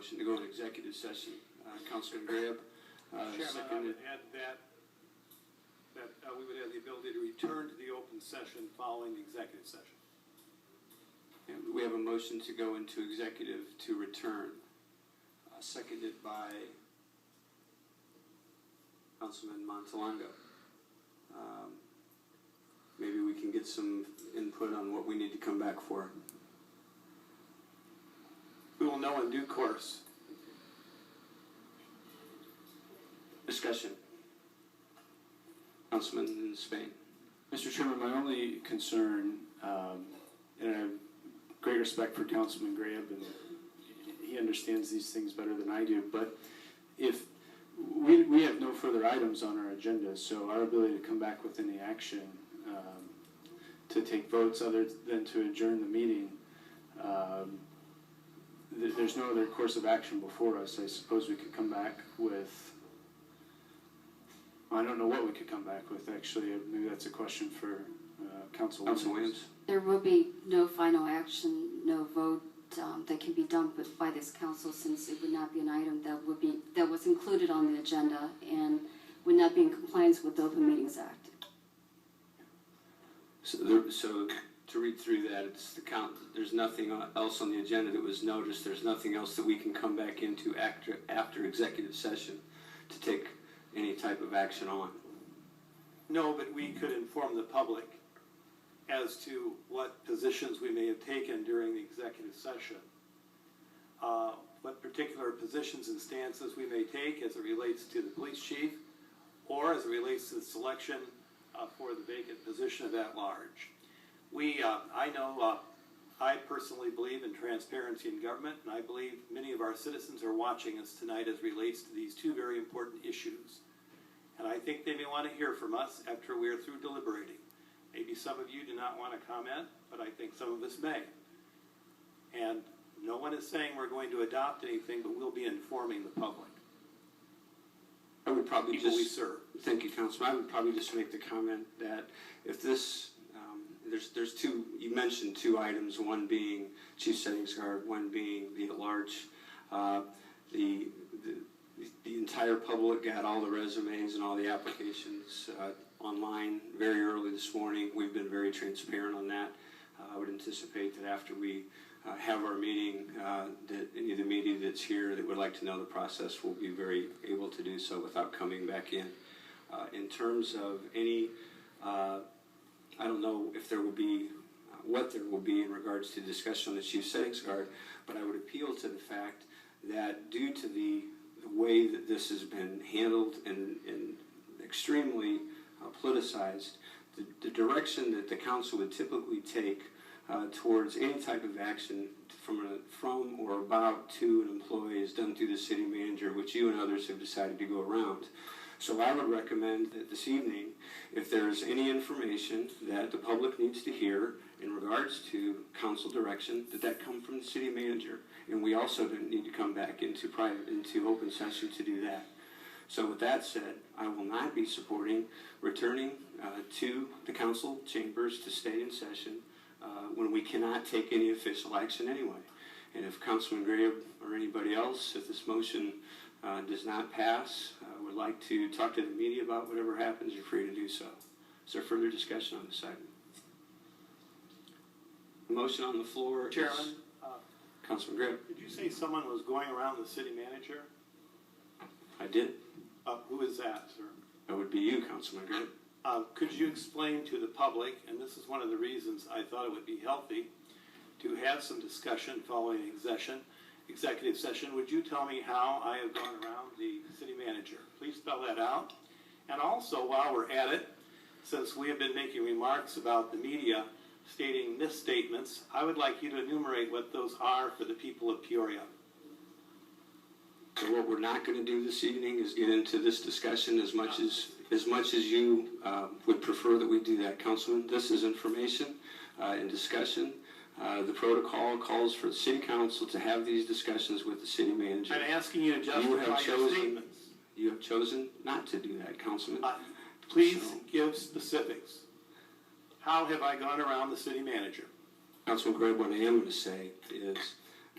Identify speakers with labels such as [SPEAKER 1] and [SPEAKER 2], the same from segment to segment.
[SPEAKER 1] motion to go into executive session. Councilman Grayeb,
[SPEAKER 2] Chairman, I would add that we would have the ability to return to the open session following the executive session.
[SPEAKER 1] And we have a motion to go into executive to return, seconded by Councilman Montalongo. Maybe we can get some input on what we need to come back for.
[SPEAKER 2] We will know in due course.
[SPEAKER 1] Discussion. Councilman in Spain.
[SPEAKER 3] Mr. Chairman, my only concern, and I have great respect for Councilman Grayeb, and he understands these things better than I do, but if we have no further items on our agenda, so our ability to come back with any action to take votes other than to adjourn the meeting, there's no other course of action before us. I suppose we could come back with, I don't know what we could come back with, actually. Maybe that's a question for Councilman Williams.
[SPEAKER 4] There will be no final action, no vote that can be done by this council, since it would not be an item that was included on the agenda and would not be in compliance with the Open Meetings Act.
[SPEAKER 1] So to read through that, it's the count. There's nothing else on the agenda that was noticed. There's nothing else that we can come back into after executive session to take any type of action on.
[SPEAKER 2] No, but we could inform the public as to what positions we may have taken during the executive session. What particular positions and stances we may take as it relates to the police chief, or as it relates to the selection for the vacant position of at-large. I personally believe in transparency in government, and I believe many of our citizens are watching us tonight as relates to these two very important issues. And I think they may want to hear from us after we are through deliberating. Maybe some of you do not want to comment, but I think some of us may. And no one is saying we're going to adopt anything, but we'll be informing the public.
[SPEAKER 1] I would probably
[SPEAKER 2] People we serve.
[SPEAKER 1] Thank you, Councilman. I would probably just make the comment that if this, there's two, you mentioned two items, one being Chief Settings Guard, one being the at-large. The entire public got all the resumes and all the applications online very early this morning. We've been very transparent on that. I would anticipate that after we have our meeting, that any of the media that's here that would like to know the process will be very able to do so without coming back in. In terms of any, I don't know if there will be, what there will be in regards to discussion on the Chief Settings Guard, but I would appeal to the fact that due to the way that this has been handled and extremely politicized, the direction that the council would typically take towards any type of action from or about to an employee is done through the city manager, which you and others have decided to go around. So I would recommend that this evening, if there's any information that the public needs to hear in regards to council direction, that come from the city manager. And we also don't need to come back into open session to do that. So with that said, I will not be supporting returning to the council chambers to stay in session when we cannot take any official action anyway. And if Councilman Grayeb or anybody else, if this motion does not pass, would like to talk to the media about whatever happens, you're free to do so. Is there further discussion on this item? The motion on the floor,
[SPEAKER 2] Chairman,
[SPEAKER 1] Councilman Grayeb.
[SPEAKER 2] did you say someone was going around the city manager?
[SPEAKER 1] I did.
[SPEAKER 2] Who is that, sir?
[SPEAKER 1] That would be you, Councilman Grayeb.
[SPEAKER 2] Could you explain to the public, and this is one of the reasons I thought it would be healthy to have some discussion following executive session, would you tell me how I have gone around the city manager? Please spell that out. And also, while we're at it, since we have been making remarks about the media stating misstatements, I would like you to enumerate what those are for the people of Peoria.
[SPEAKER 1] So what we're not going to do this evening is get into this discussion as much as you would prefer that we do that, Councilman. This is information and discussion. The protocol calls for the city council to have these discussions with the city manager.
[SPEAKER 2] I'm asking you to justify your statements.
[SPEAKER 1] You have chosen not to do that, Councilman.
[SPEAKER 2] Please give specifics. How have I gone around the city manager?
[SPEAKER 1] Councilman Grayeb, what I am going to say is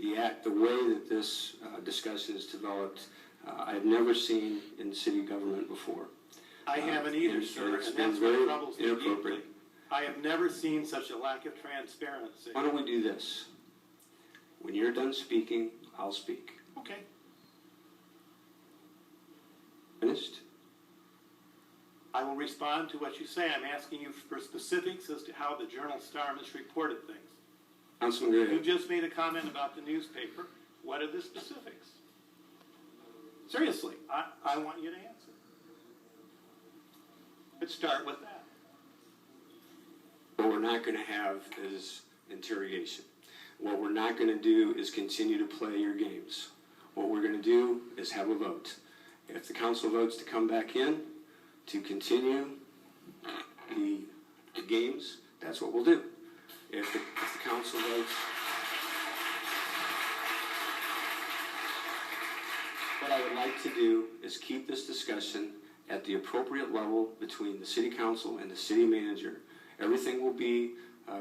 [SPEAKER 1] the way that this discussion is developed, I've never seen in city government before.
[SPEAKER 2] I haven't either,
[SPEAKER 1] and
[SPEAKER 2] sir,
[SPEAKER 1] it's
[SPEAKER 2] and
[SPEAKER 1] been
[SPEAKER 2] that's what
[SPEAKER 1] very
[SPEAKER 2] troubles me deeply.
[SPEAKER 1] inappropriate.
[SPEAKER 2] I have never seen such a lack of transparency.
[SPEAKER 1] Why don't we do this? When you're done speaking, I'll speak.
[SPEAKER 2] Okay.
[SPEAKER 1] Finished?
[SPEAKER 2] I will respond to what you say. I'm asking you for specifics as to how the Journal-Star misreported things.
[SPEAKER 1] Councilman
[SPEAKER 2] You
[SPEAKER 1] Grayeb.
[SPEAKER 2] just made a comment about the newspaper. What are the specifics? Seriously, I want you to answer. Let's start with that.
[SPEAKER 1] What we're not going to have is interrogation. What we're not going to do is continue to play your games. What we're going to do is have a vote. If the council votes to come back in, to continue the games, that's what we'll do. If the council votes, what I would like to do is keep this discussion at the appropriate level between the city council and the city manager. Everything will be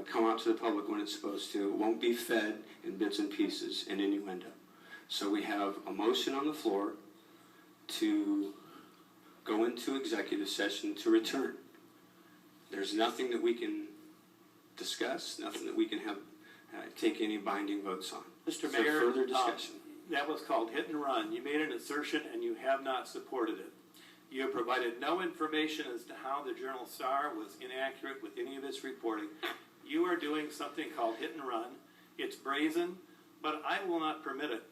[SPEAKER 1] come out to the public when it's supposed to. It won't be fed in bits and pieces and innuendo. So we have a motion on the floor to go into executive session to return. There's nothing that we can discuss, nothing that we can have take any binding votes on.
[SPEAKER 2] Mr.
[SPEAKER 1] Is
[SPEAKER 2] Mayor,
[SPEAKER 1] there further discussion?
[SPEAKER 2] that was called hit and run. You made an assertion and you have not supported it. You have provided no information as to how the Journal-Star was inaccurate with any of its reporting. You are doing something called hit and run. It's brazen, but I will not permit it.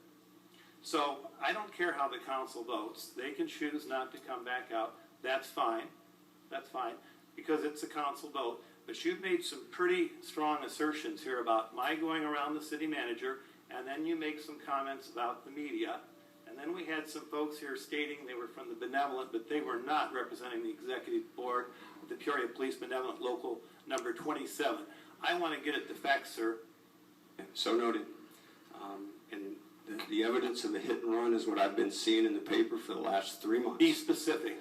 [SPEAKER 2] So I don't care how the council votes. They can choose not to come back out. That's fine. That's fine, because it's a council vote. But you've made some pretty strong assertions here about my going around the city manager, and then you make some comments about the media. And then we had some folks here stating they were from the Benevolent, but they were not representing the executive board of the Peoria Police Benevolent Local number 27. I want to get at the facts, sir.
[SPEAKER 1] So noted. And the evidence of the hit and run is what I've been seeing in the paper for the last 3 months.
[SPEAKER 2] Be specific.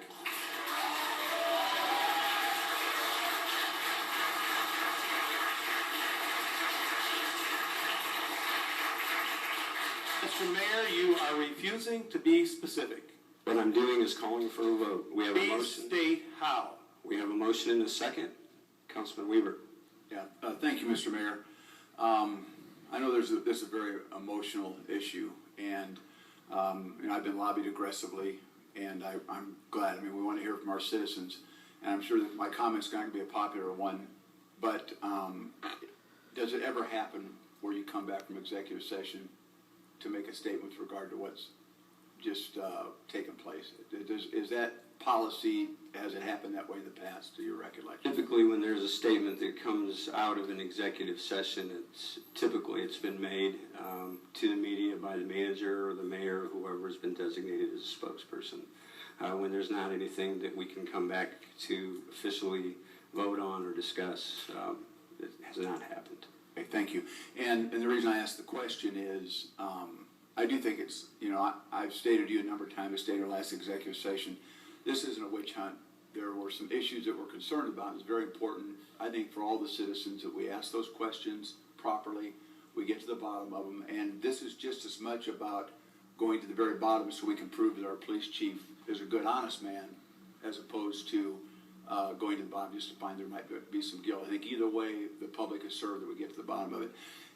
[SPEAKER 2] Mr. Mayor, you are refusing to be specific.
[SPEAKER 1] What I'm doing is calling for a vote. We have a
[SPEAKER 2] Please
[SPEAKER 1] motion.
[SPEAKER 2] state how.
[SPEAKER 1] We have a motion and a second. Councilman Weaver.
[SPEAKER 5] Yeah, thank you, Mr. Mayor. I know this is a very emotional issue, and I've been lobbied aggressively, and I'm glad. I mean, we want to hear from our citizens, and I'm sure that my comment's not going to be a popular one, but does it ever happen where you come back from executive session to make a statement with regard to what's just taken place? Is that policy, has it happened that way in the past, to your recollection?
[SPEAKER 1] Typically, when there's a statement that comes out of an executive session, it's been made to the media by the manager or the mayor or whoever has been designated as a spokesperson. When there's not anything that we can come back to officially vote on or discuss, it has not happened.
[SPEAKER 5] Okay, thank you. And the reason I asked the question is, I do think it's, I've stated to you a number of times, I stated our last executive session, this isn't a witch hunt. There were some issues that we're concerned about. It's very important, I think, for all the citizens that we ask those questions properly, we get to the bottom of them, and this is just as much about going to the very bottom so we can prove that our police chief is a good, honest man, as opposed to going to the bottom just to find there might be some guilt. I think either way, the public is served that we get to the bottom of it.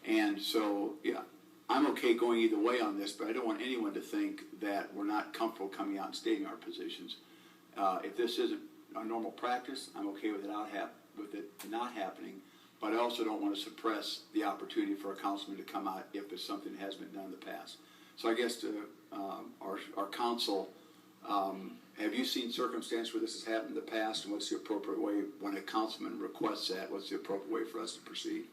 [SPEAKER 5] And so, yeah, I'm okay going either way on this, but I don't want anyone to think that we're not comfortable coming out and stating our positions. If this isn't our normal practice, I'm okay with it not happening, but I also don't want to suppress the opportunity for a councilman to come out if it's something that has been done in the past. So I guess to our council, have you seen circumstances where this has happened in the past, and what's the appropriate way, when a councilman requests that, what's the appropriate way for us to proceed?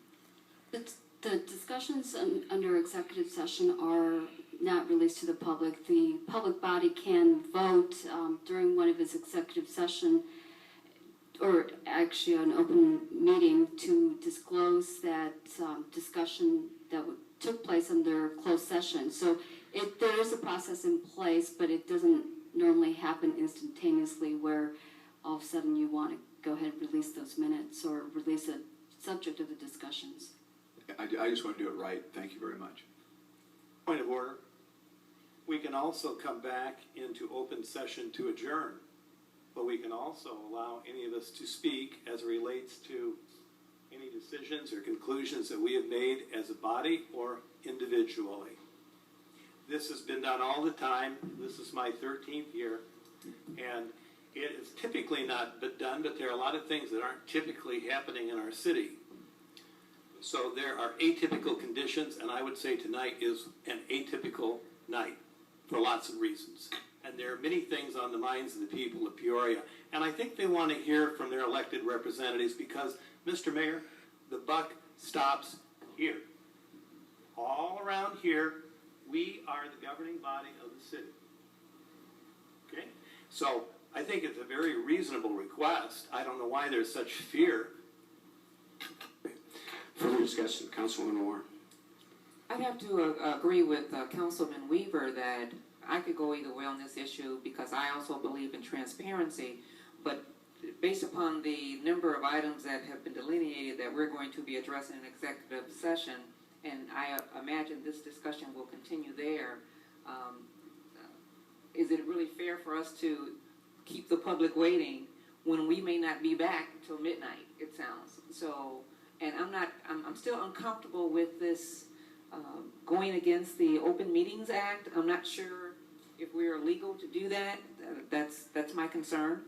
[SPEAKER 4] The discussions under executive session are not released to the public. The public body can vote during one of its executive session, or actually an open meeting, to disclose that discussion that took place under closed session. So there is a process in place, but it doesn't normally happen instantaneously where all of a sudden you want to go ahead and release those minutes or release a subject of the discussions.
[SPEAKER 5] I just want to do it right. Thank you very much.
[SPEAKER 2] Point of order. We can also come back into open session to adjourn, but we can also allow any of us to speak as it relates to any decisions or conclusions that we have made as a body or individually. This has been done all the time. This is my 13th year, and it is typically not done, but there are a lot of things that aren't typically happening in our city. So there are atypical conditions, and I would say tonight is an atypical night for lots of reasons. And there are many things on the minds of the people of Peoria, and I think they want to hear from their elected representatives because, Mr. Mayor, the buck stops here. All around here, we are the governing body of the city. Okay? So I think it's a very reasonable request. I don't know why there's such fear.
[SPEAKER 1] Further discussion, Councilwoman Moore.
[SPEAKER 6] I'd have to agree with Councilman Weaver that I could go either way on this issue because I also believe in transparency, but based upon the number of items that have been delineated that we're going to be addressing in executive session, and I imagine this discussion will continue there, is it really fair for us to keep the public waiting when we may not be back until midnight, it sounds. So, and I'm still uncomfortable with this going against the Open Meetings Act. I'm not sure if we are legal to do that. That's my concern.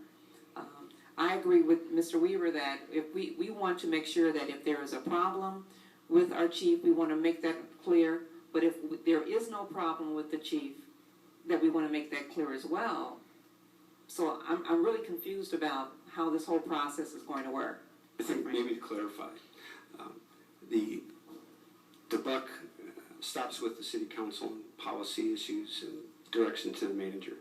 [SPEAKER 6] I agree with Mr. Weaver that if we want to make sure that if there is a problem with our chief, we want to make that clear. But if there is no problem with the chief, that we want to make that clear as well. So I'm really confused about how this whole process is going to work.
[SPEAKER 1] I think maybe to clarify, the buck stops with the city council and policy issues and direction to the manager.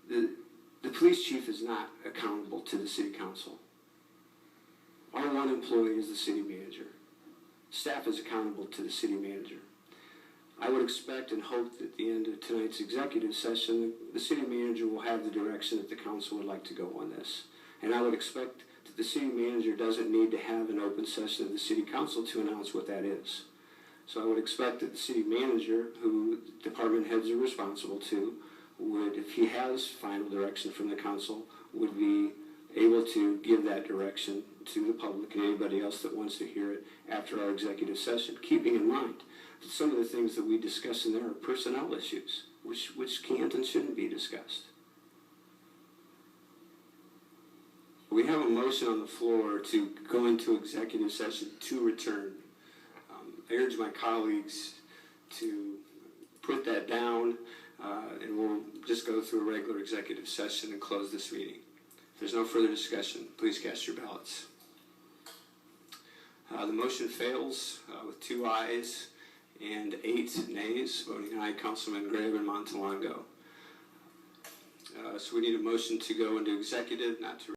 [SPEAKER 1] The police chief is not accountable to the city council. Our one employee is the city manager. Staff is accountable to the city manager. I would expect and hope that at the end of tonight's executive session, the city manager will have the direction that the council would like to go on this. And I would expect that the city manager doesn't need to have an open session of the city council to announce what that is. So I would expect that the city manager, who department heads are responsible to, would, if he has final direction from the council, would be able to give that direction to the public and anybody else that wants to hear it after our executive session, keeping in mind that some of the things that we discuss in there are personnel issues, which can't and shouldn't be discussed. We have a motion on the floor to go into executive session to return. I urge my colleagues to put that down, and we'll just go through a regular executive session and close this meeting. If there's no further discussion, please cast your ballots. The motion fails with 2 ayes and 8 nays. Voting aye, Councilman Grayeb and Montalongo. So we need a motion to go into executive, not to